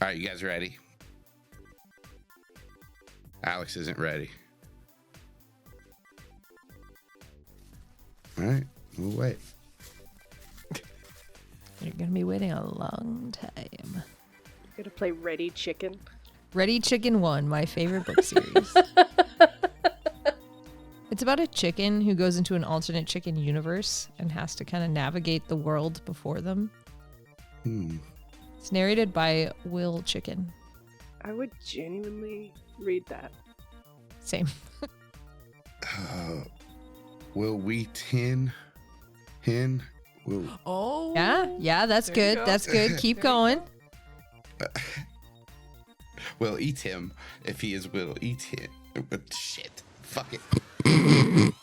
All right, you guys ready? Alex isn't ready. All right, we'll wait. You're going to be waiting a long time. Gonna play Ready Chicken. Ready Chicken 1, my favorite book series. It's about a chicken who goes into an alternate chicken universe and has to kind of navigate the world before them. It's narrated by Will Chicken. I would genuinely read that. Same. Will WheatHen? Will... Oh. Yeah, that's There you good. go. That's good. Keep going. We'll eat him if he is will eat him. But shit. Fuck it.